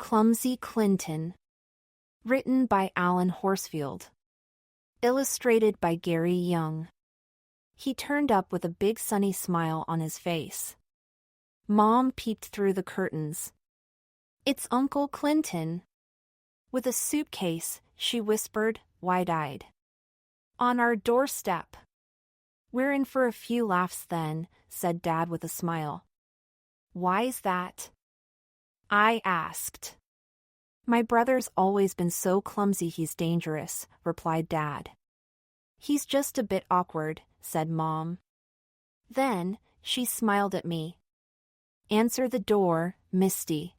Clumsy Clinton. Written by Alan Horsfield. Illustrated by Gary Young. He turned up with a big sunny smile on his face. Mom peeped through the curtains. "It's Uncle Clinton." With a suitcase, she whispered, wide-eyed. "On our doorstep." "We're in for a few laughs then," said Dad with a smile. "Why's that?" I asked. "My brother's always been so clumsy he's dangerous," replied Dad. "He's just a bit awkward," said Mom. Then, she smiled at me. "Answer the door, Misty."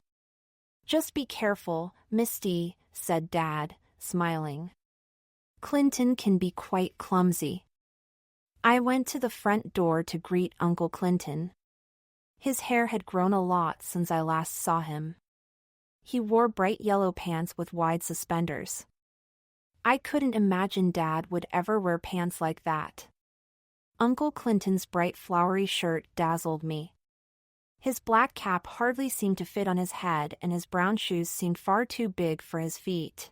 "Just be careful, Misty," said Dad, smiling. "Clinton can be quite clumsy." I went to the front door to greet Uncle Clinton. His hair had grown a lot since I last saw him. He wore bright yellow pants with wide suspenders. I couldn't imagine Dad would ever wear pants like that. Uncle Clinton's bright flowery shirt dazzled me. His black cap hardly seemed to fit on his head, and his brown shoes seemed far too big for his feet.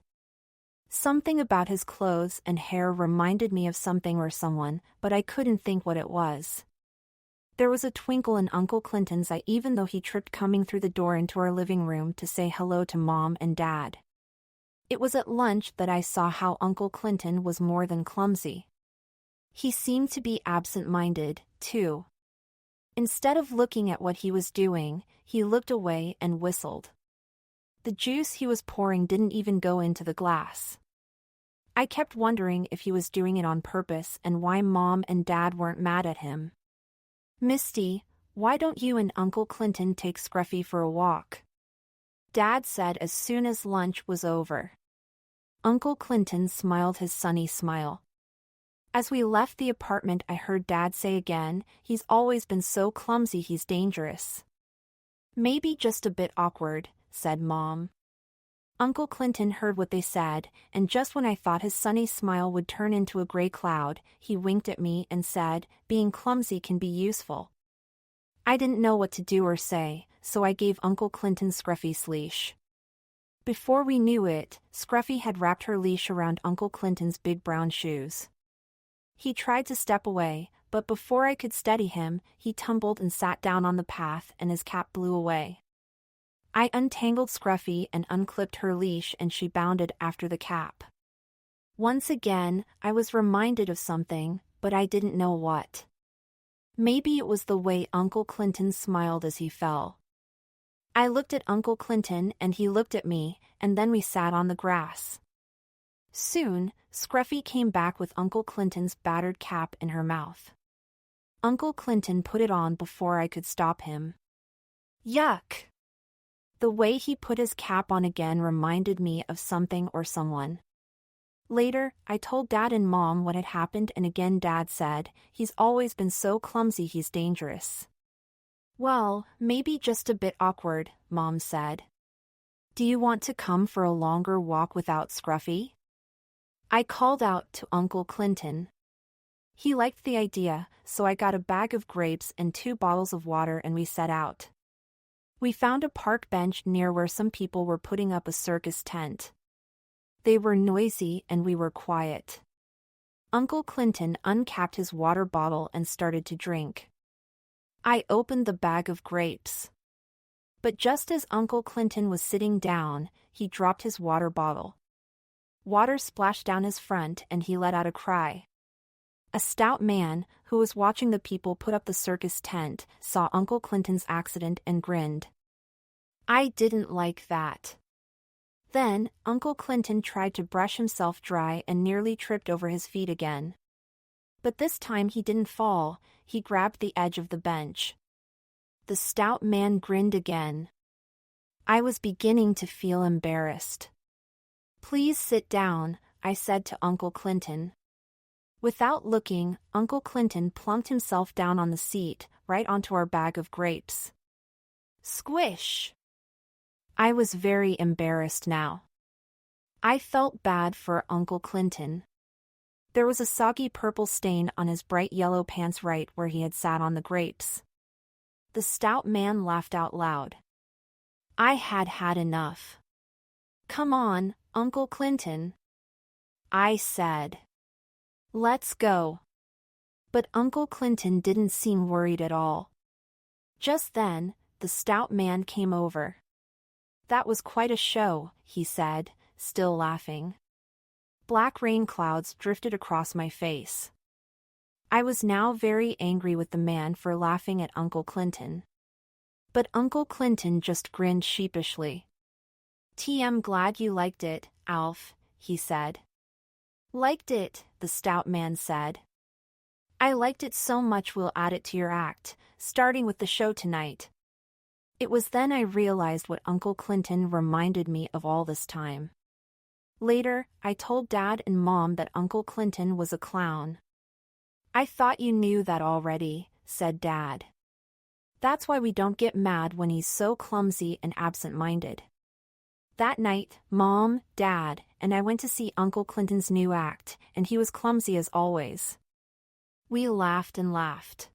Something about his clothes and hair reminded me of something or someone, but I couldn't think what it was. There was a twinkle in Uncle Clinton's eye even though he tripped coming through the door into our living room to say hello to Mom and Dad. It was at lunch that I saw how Uncle Clinton was more than clumsy. He seemed to be absent-minded, too. Instead of looking at what he was doing, he looked away and whistled. The juice he was pouring didn't even go into the glass. I kept wondering if he was doing it on purpose and why Mom and Dad weren't mad at him. "Misty, why don't you and Uncle Clinton take Scruffy for a walk?" Dad said as soon as lunch was over. Uncle Clinton smiled his sunny smile. As we left the apartment, I heard Dad say again, "He's always been so clumsy he's dangerous." "Maybe just a bit awkward," said Mom. Uncle Clinton heard what they said, and just when I thought his sunny smile would turn into a gray cloud, he winked at me and said, "Being clumsy can be useful." I didn't know what to do or say, so I gave Uncle Clinton Scruffy's leash. Before we knew it, Scruffy had wrapped her leash around Uncle Clinton's big brown shoes. He tried to step away, but before I could steady him, he tumbled and sat down on the path and his cap blew away. I untangled Scruffy and unclipped her leash and she bounded after the cap. Once again, I was reminded of something, but I didn't know what. Maybe it was the way Uncle Clinton smiled as he fell. I looked at Uncle Clinton and he looked at me, and then we sat on the grass. Soon, Scruffy came back with Uncle Clinton's battered cap in her mouth. Uncle Clinton put it on before I could stop him. Yuck! The way he put his cap on again reminded me of something or someone. Later, I told Dad and Mom what had happened, and again Dad said, "He's always been so clumsy he's dangerous." "Well, maybe just a bit awkward," Mom said. "Do you want to come for a longer walk without Scruffy?" I called out to Uncle Clinton. He liked the idea, so I got a bag of grapes and 2 bottles of water and we set out. We found a park bench near where some people were putting up a circus tent. They were noisy and we were quiet. Uncle Clinton uncapped his water bottle and started to drink. I opened the bag of grapes. But just as Uncle Clinton was sitting down, he dropped his water bottle. Water splashed down his front and he let out a cry. A stout man, who was watching the people put up the circus tent, saw Uncle Clinton's accident and grinned. I didn't like that. Then, Uncle Clinton tried to brush himself dry and nearly tripped over his feet again. But this time he didn't fall, he grabbed the edge of the bench. The stout man grinned again. I was beginning to feel embarrassed. "Please sit down," I said to Uncle Clinton. Without looking, Uncle Clinton plumped himself down on the seat, right onto our bag of grapes. Squish! I was very embarrassed now. I felt bad for Uncle Clinton. There was a soggy purple stain on his bright yellow pants right where he had sat on the grapes. The stout man laughed out loud. I had had enough. Come on, Uncle Clinton, I said. Let's go. But Uncle Clinton didn't seem worried at all. Just then, the stout man came over. That was quite a show, he said, still laughing. Black rain clouds drifted across my face. I was now very angry with the man for laughing at Uncle Clinton. But Uncle Clinton just grinned sheepishly. "I'm glad you liked it, Alf," he said. "Liked it," the stout man said. "I liked it so much we'll add it to your act, starting with the show tonight." It was then I realized what Uncle Clinton reminded me of all this time. Later, I told Dad and Mom that Uncle Clinton was a clown. "I thought you knew that already," said Dad. "That's why we don't get mad when he's so clumsy and absent-minded." That night, Mom, Dad, and I went to see Uncle Clinton's new act, and he was clumsy as always. We laughed and laughed.